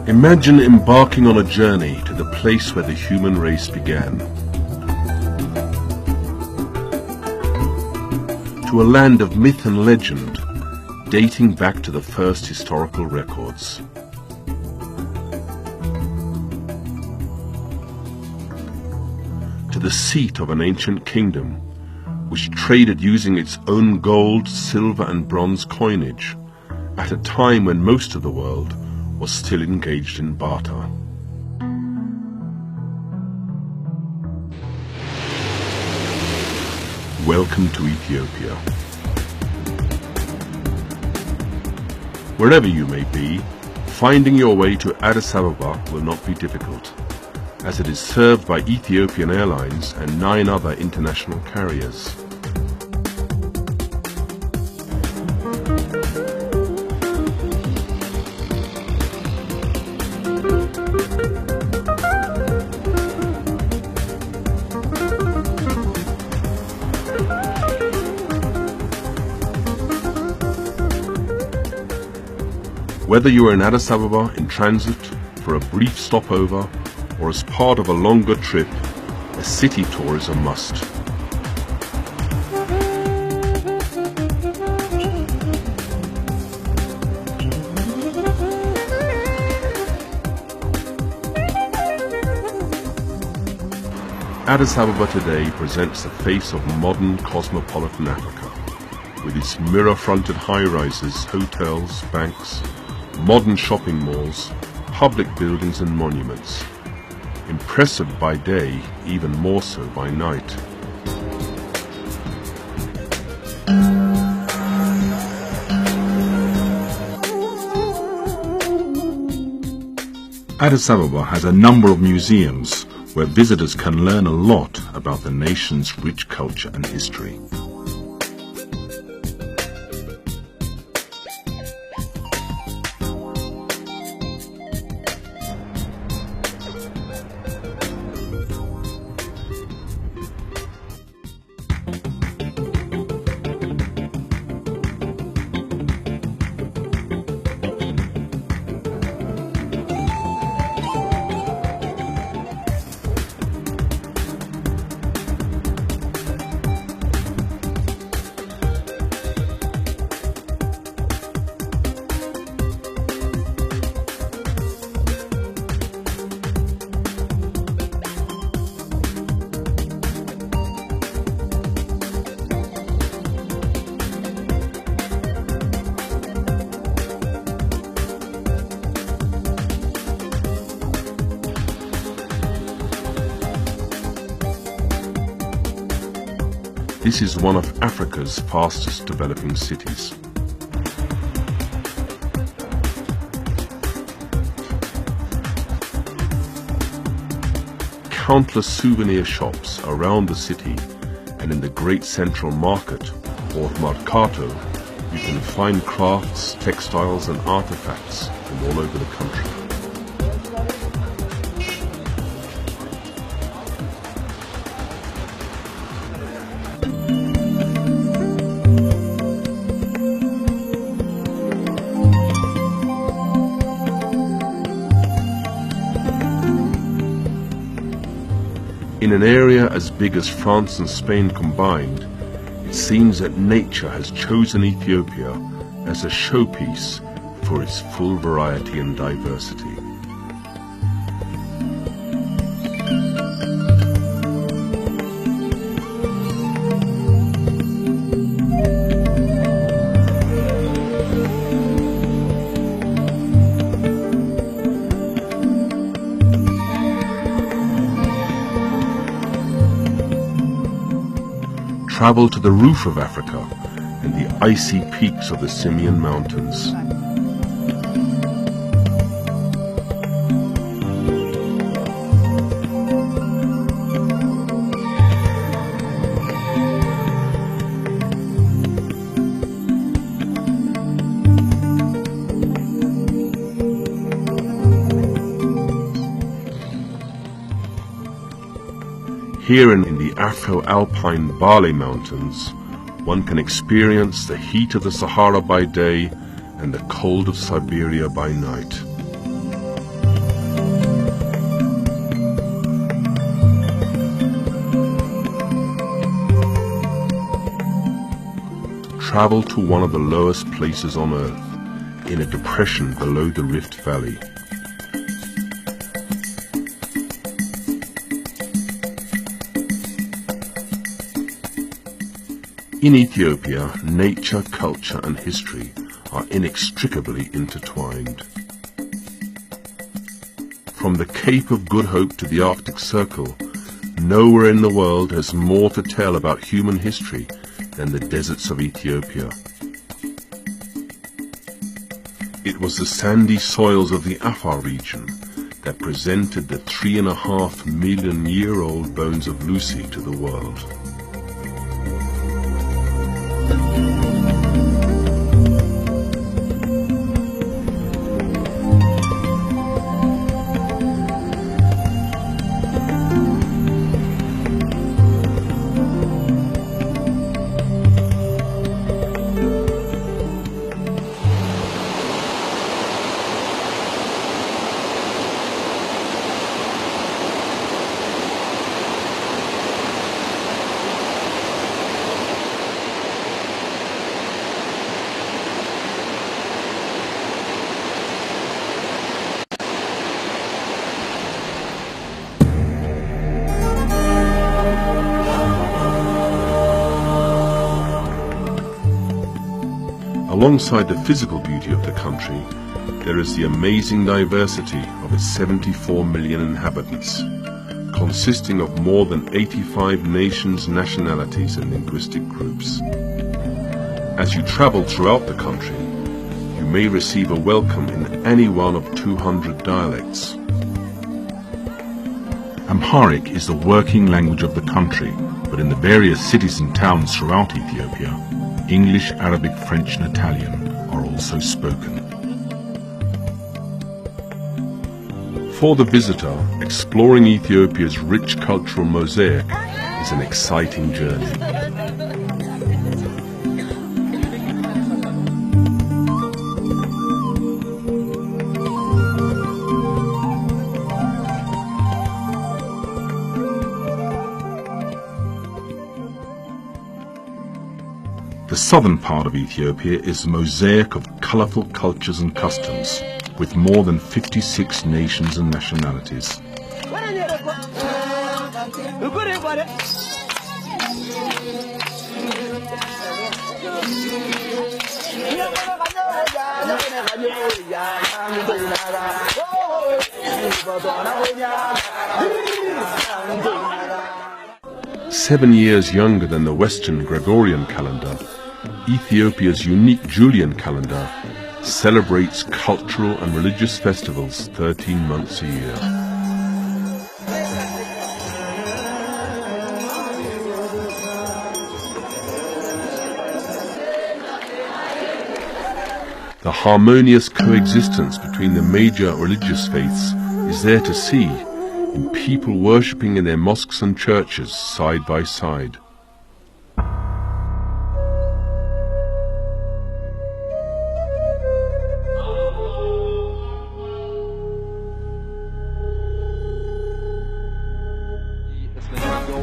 Imagine embarking on a journey to the place where the human race began. To a land of myth and legend, dating back to the first historical records. To the seat of an ancient kingdom, which traded using its own gold, silver and bronze coinage, at a time when most of the world was still engaged in barter. Welcome to Ethiopia. Wherever you may be, finding your way to Addis Ababa will not be difficult, as it is served by Ethiopian Airlines and 9 other international carriers. Whether you are in Addis Ababa in transit, for a brief stopover, or as part of a longer trip, a city tour is a must. Addis Ababa today presents the face of modern cosmopolitan Africa, with its mirror-fronted high-rises, hotels, banks, modern shopping malls, public buildings and monuments. Impressive by day, even more so by night. Addis Ababa has a number of museums where visitors can learn a lot about the nation's rich culture and history. This is one of Africa's fastest developing cities. Countless souvenir shops around the city, and in the great central market, or Mercato, you can find crafts, textiles and artifacts from all over the country. In an area as big as France and Spain combined, it seems that nature has chosen Ethiopia as a showpiece for its full variety and diversity. Travel to the roof of Africa and the icy peaks of the Simien Mountains. Here in the Afro-Alpine Bali Mountains, one can experience the heat of the Sahara by day and the cold of Siberia by night. Travel to one of the lowest places on Earth, in a depression below the Rift Valley. In Ethiopia, nature, culture and history are inextricably intertwined. From the Cape of Good Hope to the Arctic Circle, nowhere in the world has more to tell about human history than the deserts of Ethiopia. It was the sandy soils of the Afar region that presented the 3.5 million year old bones of Lucy to the world. Alongside the physical beauty of the country, there is the amazing diversity of its 74 million inhabitants, consisting of more than 85 nations, nationalities and linguistic groups. As you travel throughout the country, you may receive a welcome in any one of 200 dialects. Amharic is the working language of the country, but in the various cities and towns throughout Ethiopia, English, Arabic, French and Italian are also spoken. For the visitor, exploring Ethiopia's rich cultural mosaic is an exciting journey. The southern part of Ethiopia is a mosaic of colourful cultures and customs, with more than 56 nations and nationalities. Seven years younger than the Western Gregorian calendar, Ethiopia's unique Julian calendar celebrates cultural and religious festivals 13 months a year. The harmonious coexistence between the major religious faiths is there to see, in people worshipping in their mosques and churches side by side.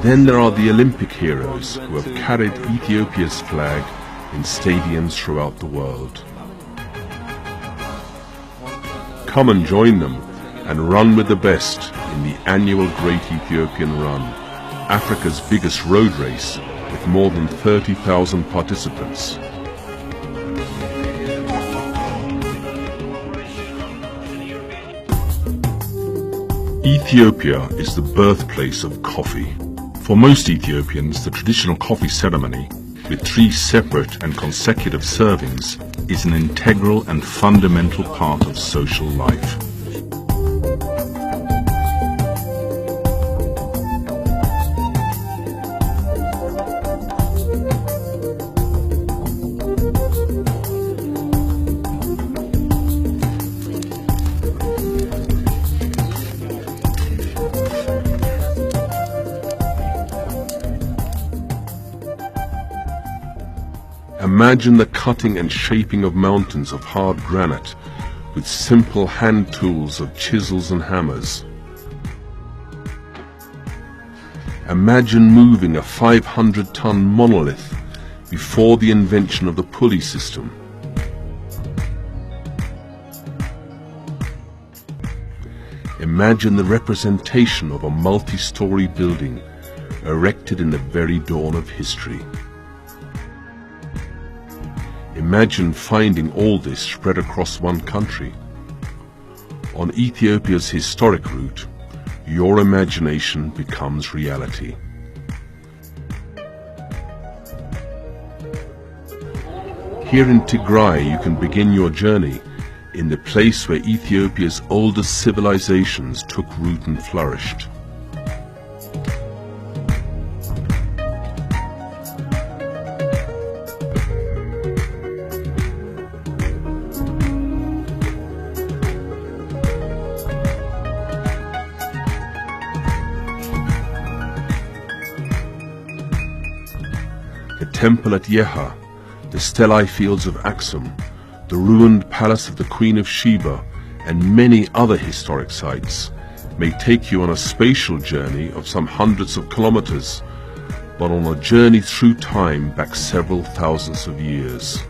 Then there are the Olympic heroes who have carried Ethiopia's flag in stadiums throughout the world. Come and join them and run with the best in the annual Great Ethiopian Run, Africa's biggest road race with more than 30,000 participants. Ethiopia is the birthplace of coffee. For most Ethiopians, the traditional coffee ceremony, with 3 separate and consecutive servings, is an integral and fundamental part of social life. Imagine the cutting and shaping of mountains of hard granite with simple hand tools of chisels and hammers. Imagine moving a 500-ton monolith before the invention of the pulley system. Imagine the representation of a multi-story building erected in the very dawn of history. Imagine finding all this spread across one country. On Ethiopia's historic route, your imagination becomes reality. Here in Tigray, you can begin your journey in the place where Ethiopia's oldest civilizations took root and flourished. The temple at Yeha, the Stellai fields of Axum, the ruined palace of the Queen of Sheba, and many other historic sites may take you on a spatial journey of some hundreds of kilometers, but on a journey through time back several thousands of years.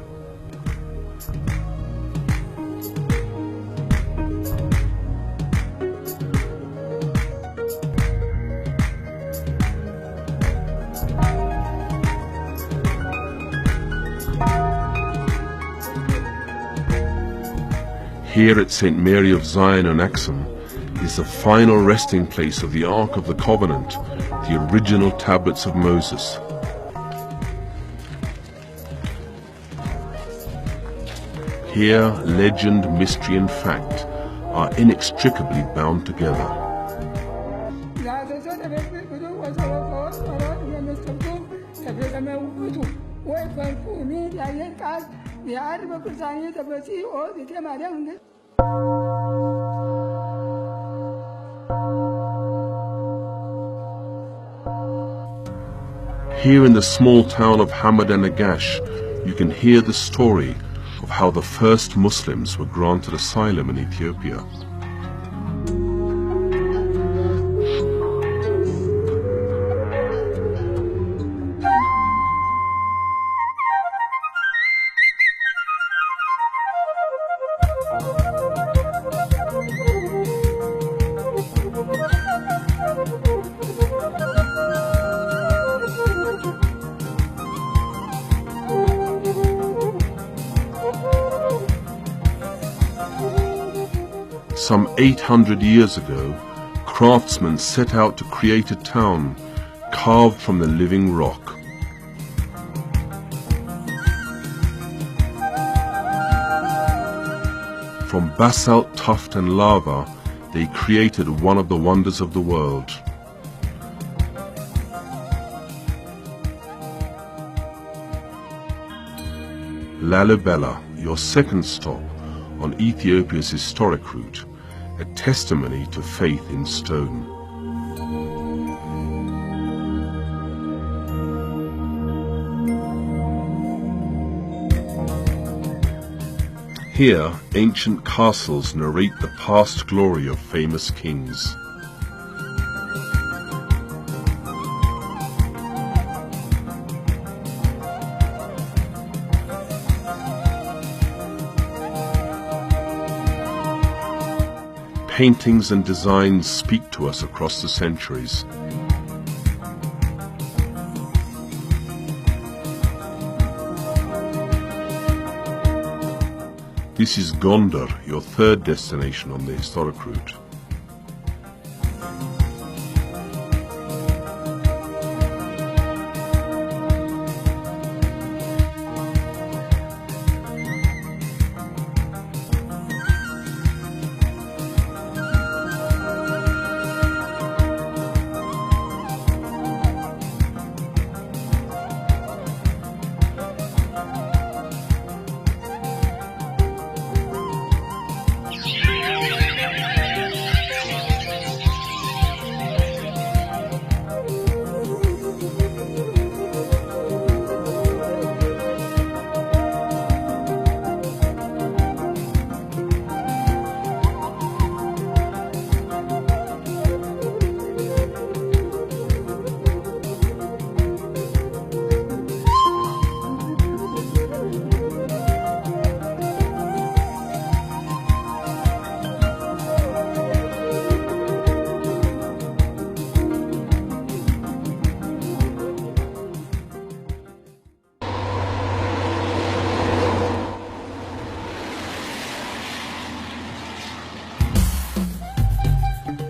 Here at St. Mary of Zion in Axum is the final resting place of the Ark of the Covenant, the original tablets of Moses. Here, legend, mystery and fact are inextricably bound together. Here in the small town of Hamadanagash, you can hear the story of how the first Muslims were granted asylum in Ethiopia. Some 800 years ago, craftsmen set out to create a town carved from the living rock. From basalt, tuft and lava, they created one of the wonders of the world. Lalibela, your second stop on Ethiopia's historic route, a testimony to faith in stone. Here, ancient castles narrate the past glory of famous kings. Paintings and designs speak to us across the centuries. This is Gondar, your third destination on the historic route.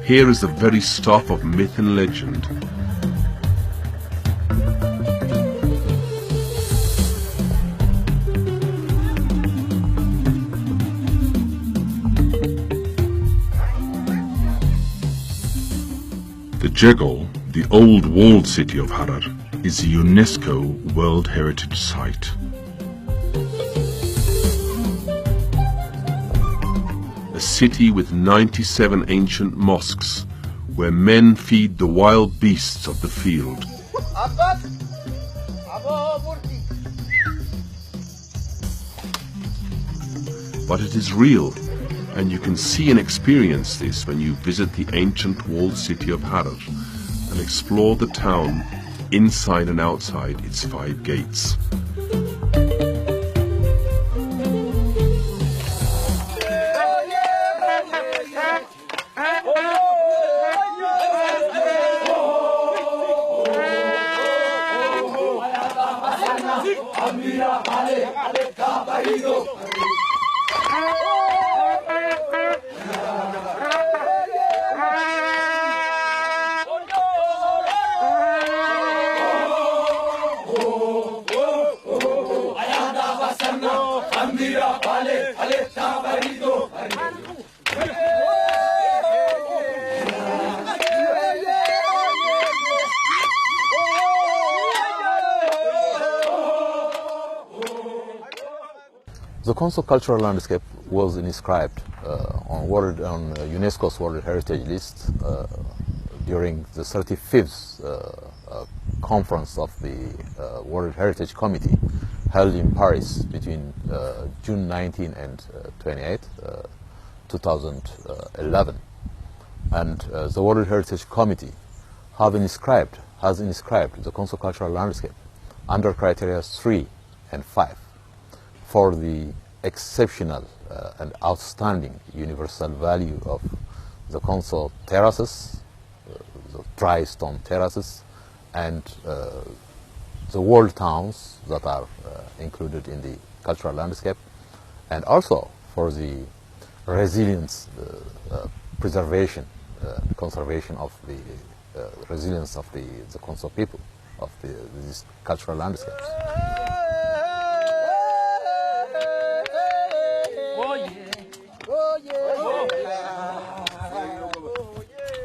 Here is the very stuff of myth and legend. The Jegol, the old walled city of Harar, is a UNESCO World Heritage Site. A city with 97 ancient mosques where men feed the wild beasts of the field. But it is real, and you can see and experience this when you visit the ancient walled city of Harar and explore the town inside and outside its 5 gates. The Konso cultural landscape was inscribed on UNESCO's World Heritage List during the 35th conference of the World Heritage Committee held in Paris between June 19 and 28, 2011. And the World Heritage Committee has inscribed the Konso cultural landscape under criteria 3 and 5 for the exceptional and outstanding universal value of the Konso terraces, the dry stone terraces, and the walled towns that are included in the cultural landscape, and also for the resilience, preservation, conservation of the resilience of the Konso people of these cultural landscapes.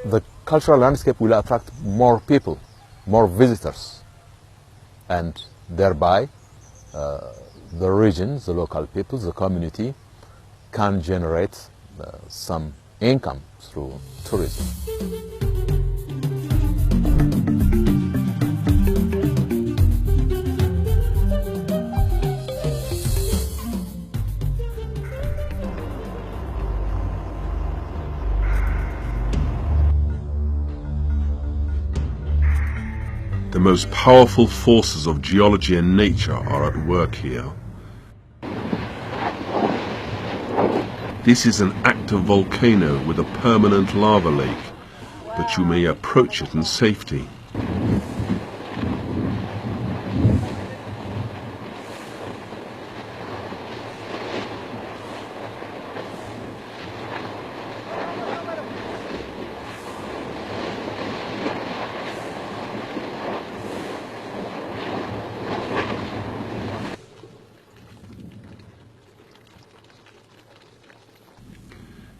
The cultural landscape will attract more people, more visitors, and thereby the region, the local people, the community can generate some income through tourism. The most powerful forces of geology and nature are at work here. This is an active volcano with a permanent lava lake, but you may approach it in safety.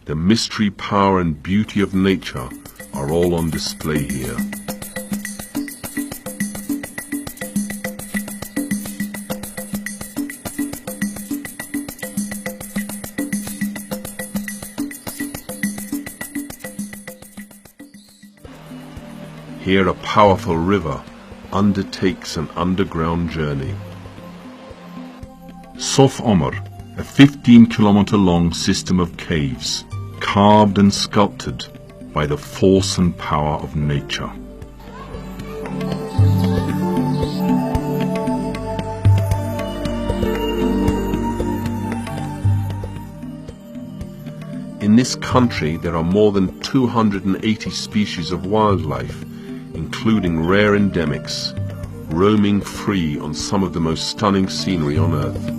The mystery, power and beauty of nature are all on display here. Here a powerful river undertakes an underground journey. Sof Omar, a 15-kilometer long system of caves, carved and sculpted by the force and power of nature. In this country there are more than 280 species of wildlife, including rare endemics, roaming free on some of the most stunning scenery on Earth.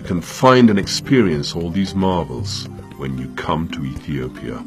can find and experience all these marvels when you come to Ethiopia.